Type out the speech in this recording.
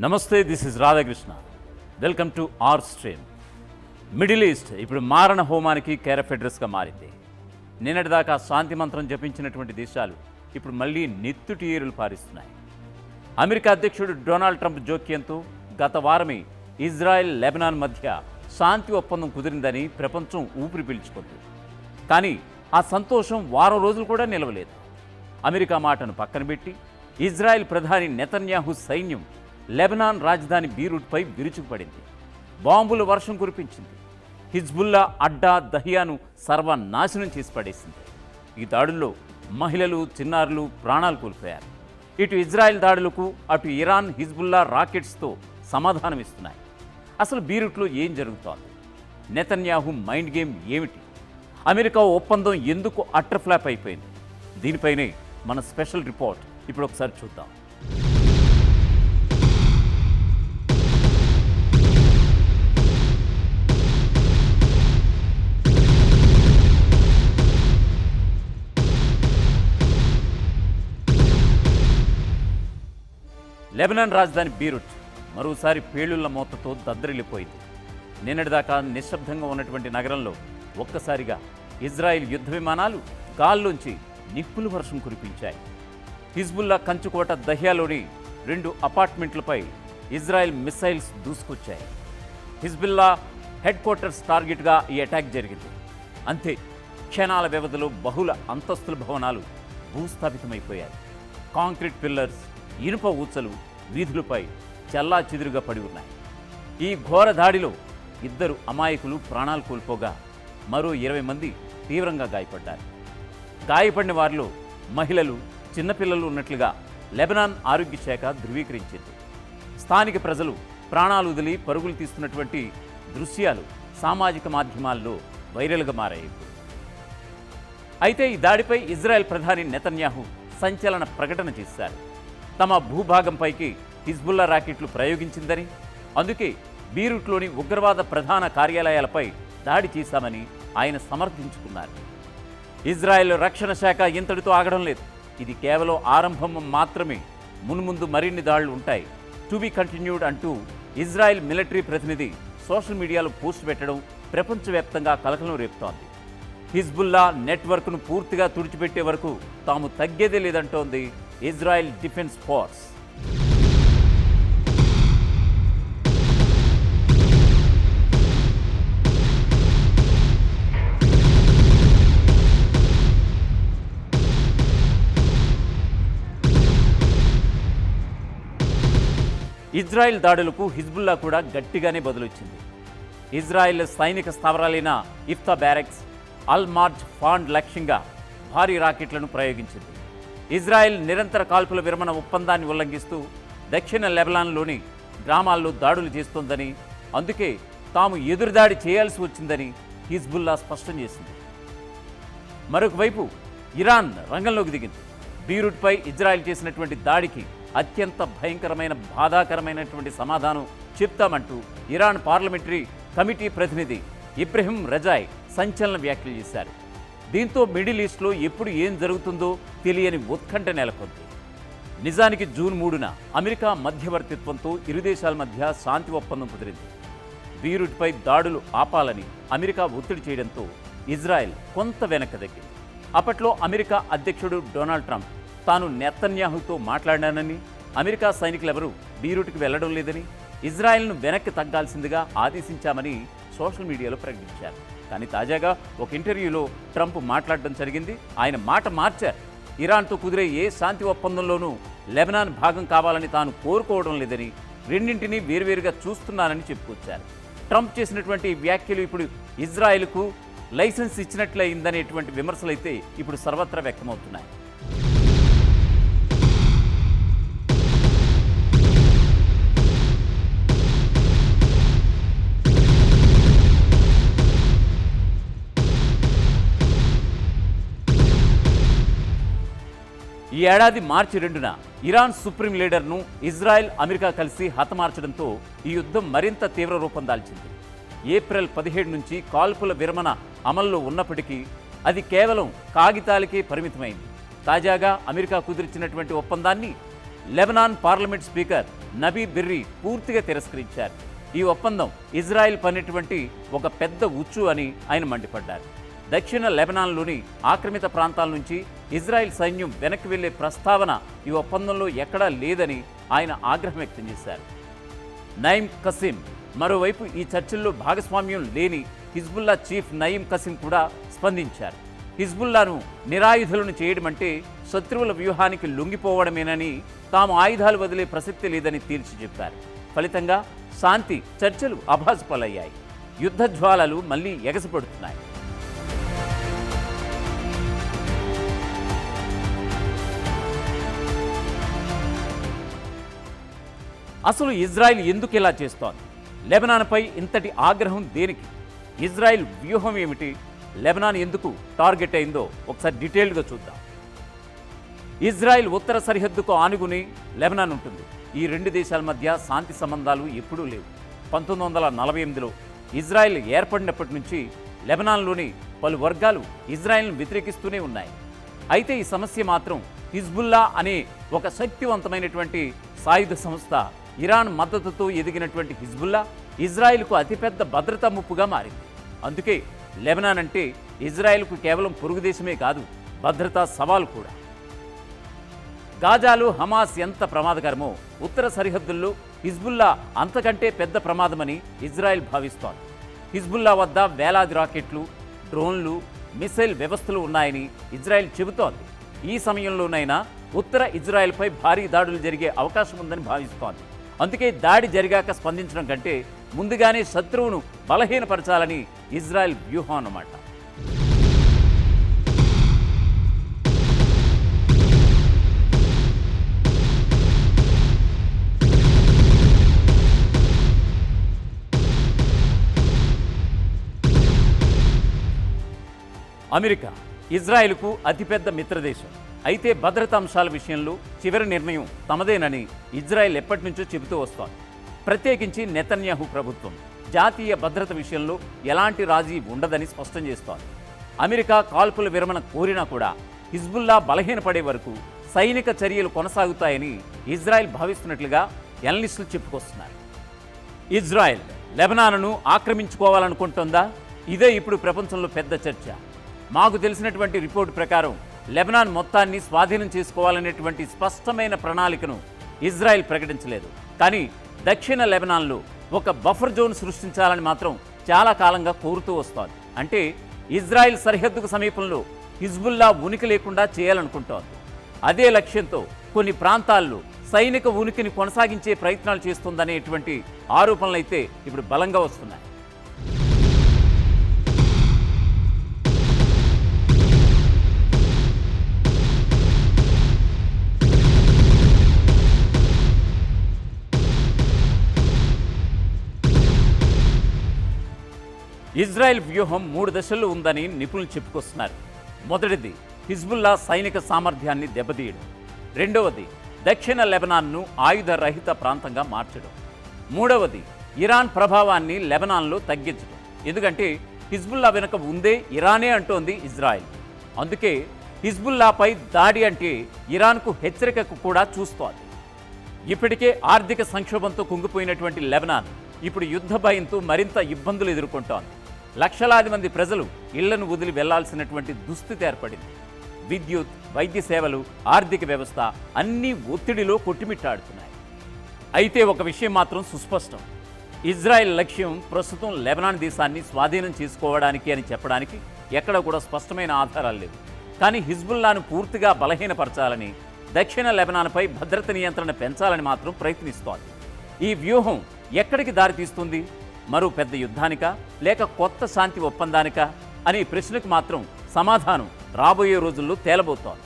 నమస్తే, this is Radhakrishna. Welcome to our stream. Middle East ఇప్పుడు మారణ హోమానికి కేర్ ఆఫ్ అడ్రస్గా మారింది. నిన్నటిదాకా శాంతి మంత్రం జపించినటువంటి దేశాలు ఇప్పుడు మళ్ళీ నెత్తుటీరులు పారిస్తున్నాయి. అమెరికా అధ్యక్షుడు డొనాల్డ్ ట్రంప్ జోక్యంతో గత వారమే ఇజ్రాయెల్ లెబనాన్ మధ్య శాంతి ఒప్పందం కుదిరిందని ప్రపంచం ఊపిరి పీల్చుకుంది. కానీ ఆ సంతోషం వారం రోజులు కూడా నిలవలేదు. అమెరికా మాటను పక్కన పెట్టి ఇజ్రాయెల్ ప్రధాని నెతన్యాహు సైన్యం లెబనాన్ రాజధాని బీరూట్పై విరుచుకుపడింది. బాంబుల వర్షం కురిపించింది. హిజ్బుల్లా అడ్డా దహియాను సర్వనాశనం చేసి పడేసింది. ఈ దాడుల్లో మహిళలు, చిన్నారులు ప్రాణాలు కోల్పోయారు. ఇటు ఇజ్రాయెల్ దాడులకు అటు ఇరాన్ హిజ్బుల్లా రాకెట్స్తో సమాధానమిస్తున్నాయి. అసలు బీరూట్లో ఏం జరుగుతోంది? నెతన్యాహు మైండ్ గేమ్ ఏమిటి? అమెరికా ఒప్పందం ఎందుకు అట్టర్ ఫ్లాప్ అయిపోయింది? దీనిపైనే మన స్పెషల్ రిపోర్ట్. ఇప్పుడు ఒకసారి చూద్దాం. లెబనాన్ రాజధాని బీరూట్ మరోసారి పేలుళ్ల మోతతో దద్దరిల్లిపోయింది. నిన్నటిదాకా నిశ్శబ్దంగా ఉన్నటువంటి నగరంలో ఒక్కసారిగా ఇజ్రాయిల్ యుద్ధ విమానాలు గాల్లోంచి నిప్పుల వర్షం కురిపించాయి. హిజ్బుల్లా కంచుకోట దహియాలోని 2 అపార్ట్మెంట్లపై ఇజ్రాయెల్ మిసైల్స్ దూసుకొచ్చాయి. హిజ్బుల్లా హెడ్ క్వార్టర్స్ టార్గెట్గా ఈ అటాక్ జరిగింది. అంతే, క్షణాల వ్యవధిలో బహుళ అంతస్తుల భవనాలు భూస్థాపితమైపోయాయి. కాంక్రీట్ పిల్లర్స్, ఇనుప ఊచలు వీధులపై చల్లా చెదురుగా పడి ఉన్నాయి. ఈ ఘోర దాడిలో 2 అమాయకులు ప్రాణాలు కోల్పోగా మరో 20 మంది తీవ్రంగా గాయపడ్డారు. గాయపడిన వారిలో మహిళలు, చిన్నపిల్లలు ఉన్నట్లుగా లెబనాన్ ఆరోగ్య శాఖ ధృవీకరించింది. స్థానిక ప్రజలు ప్రాణాలు వదిలి పరుగులు తీస్తున్నటువంటి దృశ్యాలు సామాజిక మాధ్యమాల్లో వైరల్గా మారాయి. అయితే ఈ దాడిపై ఇజ్రాయెల్ ప్రధాని నెతన్యాహు సంచలన ప్రకటన చేశారు. తమ భూభాగంపైకి హిజ్బుల్లా రాకెట్లు ప్రయోగించిందని, అందుకే బీరూట్లోని ఉగ్రవాద ప్రధాన కార్యాలయాలపై దాడి చేశామని ఆయన సమర్థించుకున్నారు. ఇజ్రాయెల్ రక్షణ శాఖ ఇంతటితో ఆగడం లేదు. ఇది కేవలం ఆరంభం మాత్రమే. మున్ముందు మరిన్ని దాడులు ఉంటాయి, టు బి కంటిన్యూడ్ అంటూ ఇజ్రాయెల్ మిలిటరీ ప్రతినిధి సోషల్ మీడియాలో పోస్ట్ పెట్టడం ప్రపంచవ్యాప్తంగా కలకలం రేపుతోంది. హిజ్బుల్లా నెట్వర్క్ను పూర్తిగా తుడిచిపెట్టే వరకు తాము తగ్గేదే లేదంటోంది ఇజ్రాయెల్ డిఫెన్స్ ఫోర్స్. ఇజ్రాయెల్ దాడులకు హిజ్బుల్లా కూడా గట్టిగానే బదులొచ్చింది. ఇజ్రాయెల్ సైనిక స్థావరాలైన ఇఫ్తా బ్యారెక్స్, అల్ మార్జ్ ఫాండ్ లక్ష్యంగా భారీ రాకెట్లను ప్రయోగించింది. ఇజ్రాయెల్ నిరంతర కాల్పుల విరమణ ఒప్పందాన్ని ఉల్లంఘిస్తూ దక్షిణ లెబనాన్లోని గ్రామాల్లో దాడులు చేస్తోందని, అందుకే తాము ఎదురుదాడి చేయాల్సి వచ్చిందని హిజ్బుల్లా స్పష్టం చేసింది. మరొక వైపు ఇరాన్ రంగంలోకి దిగింది. బీరూట్పై ఇజ్రాయెల్ చేసినటువంటి దాడికి అత్యంత భయంకరమైన, బాధాకరమైనటువంటి సమాధానం చెప్తామంటూ ఇరాన్ పార్లమెంటరీ కమిటీ ప్రతినిధి ఇబ్రహీం రజాయ్ సంచలన వ్యాఖ్యలు చేశారు. దీంతో మిడిల్ ఈస్ట్లో ఎప్పుడు ఏం జరుగుతుందో తెలియని ఉత్కంఠ నెలకొంది. నిజానికి జూన్ 3న అమెరికా మధ్యవర్తిత్వంతో ఇరు దేశాల మధ్య శాంతి ఒప్పందం కుదిరింది. బీరూట్పై దాడులు ఆపాలని అమెరికా ఒత్తిడి చేయడంతో ఇజ్రాయెల్ కొంత వెనక్కి తగ్గింది. అప్పట్లో అమెరికా అధ్యక్షుడు డొనాల్డ్ ట్రంప్ తాను నెతన్యాహుతో మాట్లాడానని, అమెరికా సైనికులెవరూ బీరూట్కి వెళ్లడం లేదని, ఇజ్రాయెల్ను వెనక్కి తగ్గాల్సిందిగా ఆదేశించామని సోషల్ మీడియాలో ప్రకటించారు. కానీ తాజాగా ఒక ఇంటర్వ్యూలో ట్రంప్ మాట్లాడడం జరిగింది. ఆయన మాట మార్చారు. ఇరాన్తో కుదిరే ఏ శాంతి ఒప్పందంలోనూ లెబనాన్ భాగం కావాలని తాను కోరుకోవడం లేదని, రెండింటినీ వేరువేరుగా చూస్తున్నానని చెప్పుకొచ్చారు. ట్రంప్ చేసినటువంటి వ్యాఖ్యలు ఇప్పుడు ఇజ్రాయెల్కు లైసెన్స్ ఇచ్చినట్లయిందనేటువంటి విమర్శలైతే ఇప్పుడు సర్వత్రా వ్యక్తమవుతున్నాయి. ఈ ఏడాది మార్చి 2న ఇరాన్ సుప్రీం లీడర్ను ఇజ్రాయెల్, అమెరికా కలిసి హతమార్చడంతో ఈ యుద్ధం మరింత తీవ్ర రూపం దాల్చింది. ఏప్రిల్ 17 నుంచి కాల్పుల విరమణ అమల్లో ఉన్నప్పటికీ అది కేవలం కాగితాలకే పరిమితమైంది. తాజాగా అమెరికా కుదిర్చినటువంటి ఒప్పందాన్ని లెబనాన్ పార్లమెంట్ స్పీకర్ నబీ బిర్రీ పూర్తిగా తిరస్కరించారు. ఈ ఒప్పందం ఇజ్రాయెల్ పన్నటువంటి ఒక పెద్ద ఉచ్చు అని ఆయన మండిపడ్డారు. దక్షిణ లెబనాన్లోని ఆక్రమిత ప్రాంతాల నుంచి ఇజ్రాయెల్ సైన్యం వెనక్కి వెళ్లే ప్రస్తావన ఈ ఒప్పందంలో ఎక్కడా లేదని ఆయన ఆగ్రహం వ్యక్తం చేశారు. నయీం కసిం మరోవైపు ఈ చర్చల్లో భాగస్వామ్యం లేని హిజ్బుల్లా చీఫ్ నయీం కసిం కూడా స్పందించారు. హిజ్బుల్లాను నిరాయుధులను చేయడం అంటే శత్రువుల వ్యూహానికి లొంగిపోవడమేనని, తాము ఆయుధాలు వదిలే ప్రసక్తి లేదని తేల్చి చెప్పారు. ఫలితంగా శాంతి చర్చలు అభాసుపాలయ్యాయి. యుద్ధ జ్వాలలు మళ్లీ ఎగసిపడుతున్నాయి. అసలు ఇజ్రాయెల్ ఎందుకు ఇలా చేస్తోంది? లెబనాన్పై ఇంతటి ఆగ్రహం దేనికి? ఇజ్రాయెల్ వ్యూహం ఏమిటి? లెబనాన్ ఎందుకు టార్గెట్ అయిందో ఒకసారి డీటెయిల్గా చూద్దాం. ఇజ్రాయెల్ ఉత్తర సరిహద్దుకు ఆనుగుని లెబనాన్ ఉంటుంది. ఈ రెండు దేశాల మధ్య శాంతి సంబంధాలు ఎప్పుడూ లేవు. 1948లో ఇజ్రాయెల్ ఏర్పడినప్పటి నుంచి లెబనాన్లోని పలు వర్గాలు ఇజ్రాయెల్ను వ్యతిరేకిస్తూనే ఉన్నాయి. అయితే ఈ సమస్య మాత్రం హిజ్బుల్లా అనే ఒక శక్తివంతమైనటువంటి సాయుధ సంస్థ, ఇరాన్ మద్దతుతో ఎదిగినటువంటి హిజ్బుల్లా ఇజ్రాయెల్కు అతిపెద్ద భద్రతా ముప్పుగా మారింది. అందుకే లెబనాన్ అంటే ఇజ్రాయెల్కు కేవలం పొరుగు దేశమే కాదు, భద్రతా సవాలు కూడా. గాజాలో హమాస్ ఎంత ప్రమాదకరమో ఉత్తర సరిహద్దుల్లో హిజ్బుల్లా అంతకంటే పెద్ద ప్రమాదమని ఇజ్రాయెల్ భావిస్తోంది. హిజ్బుల్లా వద్ద వేలాది రాకెట్లు, డ్రోన్లు, మిసైల్ వ్యవస్థలు ఉన్నాయని ఇజ్రాయెల్ చెబుతోంది. ఈ సమయంలోనైనా ఉత్తర ఇజ్రాయెల్పై భారీ దాడులు జరిగే అవకాశం ఉందని భావిస్తోంది. అందుకే దాడి జరిగాక స్పందించడం కంటే ముందుగానే శత్రువును బలహీనపరచాలని ఇజ్రాయెల్ వ్యూహం అన్నమాట. అమెరికా ఇజ్రాయెల్కు అతిపెద్ద మిత్రదేశం. అయితే భద్రతా అంశాల విషయంలో చివరి నిర్ణయం తమదేనని ఇజ్రాయెల్ ఎప్పటి నుంచో చెబుతూ వస్తోంది. ప్రత్యేకించి నెతన్యాహు ప్రభుత్వం జాతీయ భద్రత విషయంలో ఎలాంటి రాజీ ఉండదని స్పష్టం చేస్తోంది. అమెరికా కాల్పుల విరమణ కోరినా కూడా హిజ్బుల్లా బలహీనపడే వరకు సైనిక చర్యలు కొనసాగుతాయని ఇజ్రాయెల్ భావిస్తున్నట్లుగా ఎనలిస్టులు చెప్పుకొస్తున్నారు. ఇజ్రాయెల్ లెబనాన్ను ఆక్రమించుకోవాలనుకుంటోందా? ఇదే ఇప్పుడు ప్రపంచంలో పెద్ద చర్చ. మాకు తెలిసినటువంటి రిపోర్టు ప్రకారం లెబనాన్ మొత్తాన్ని స్వాధీనం చేసుకోవాలనేటువంటి స్పష్టమైన ప్రణాళికను ఇజ్రాయెల్ ప్రకటించలేదు. కానీ దక్షిణ లెబనాన్లో ఒక బఫర్ జోన్ సృష్టించాలని మాత్రం చాలా కాలంగా కోరుతూ వస్తోంది. అంటే ఇజ్రాయెల్ సరిహద్దుకు సమీపంలో హిజ్బుల్లా ఉనికి లేకుండా చేయాలనుకుంటోంది. అదే లక్ష్యంతో కొన్ని ప్రాంతాల్లో సైనిక ఉనికిని కొనసాగించే ప్రయత్నాలు చేస్తుందనేటువంటి ఆరోపణలు అయితే ఇప్పుడు బలంగా వస్తున్నాయి. ఇజ్రాయెల్ వ్యూహం 3 దశల్లో ఉందని నిపుణులు చెప్పుకొస్తున్నారు. మొదటిది హిజ్బుల్లా సైనిక సామర్థ్యాన్ని దెబ్బతీయడం. రెండవది దక్షిణ లెబనాన్ను ఆయుధ రహిత ప్రాంతంగా మార్చడం. మూడవది ఇరాన్ ప్రభావాన్ని లెబనాన్లో తగ్గించడం. ఎందుకంటే హిజ్బుల్లా వెనుక ఉందే ఇరానే అంటోంది ఇజ్రాయెల్. అందుకే హిజ్బుల్లాపై దాడి అంటే ఇరాన్కు హెచ్చరికకు కూడా చూస్తోంది. ఇప్పటికే ఆర్థిక సంక్షోభంతో కుంగిపోయినటువంటి లెబనాన్ ఇప్పుడు యుద్ధ భయంతో మరింత ఇబ్బందులు ఎదుర్కొంటోంది. లక్షలాది మంది ప్రజలు ఇళ్లను వదిలి వెళ్లాల్సినటువంటి దుస్థితి ఏర్పడింది. విద్యుత్, వైద్య సేవలు, ఆర్థిక వ్యవస్థ అన్నీ ఒత్తిడిలో కొట్టిమిట్టాడుతున్నాయి. అయితే ఒక విషయం మాత్రం సుస్పష్టం. ఇజ్రాయెల్ లక్ష్యం ప్రస్తుతం లెబనాన్ దేశాన్ని స్వాధీనం చేసుకోవడానికి అని చెప్పడానికి ఎక్కడ కూడా స్పష్టమైన ఆధారాలు లేవు. కానీ హిజ్బుల్లాను పూర్తిగా బలహీనపరచాలని, దక్షిణ లెబనాన్పై భద్రత నియంత్రణ పెంచాలని మాత్రం ప్రయత్నిస్తోంది. ఈ వ్యూహం ఎక్కడికి దారితీస్తుంది? మరో పెద్ద యుద్ధానికా, లేక కొత్త శాంతి ఒప్పందానికా అనే ప్రశ్నకు మాత్రం సమాధానం రాబోయే రోజుల్లో తేలబోతోంది.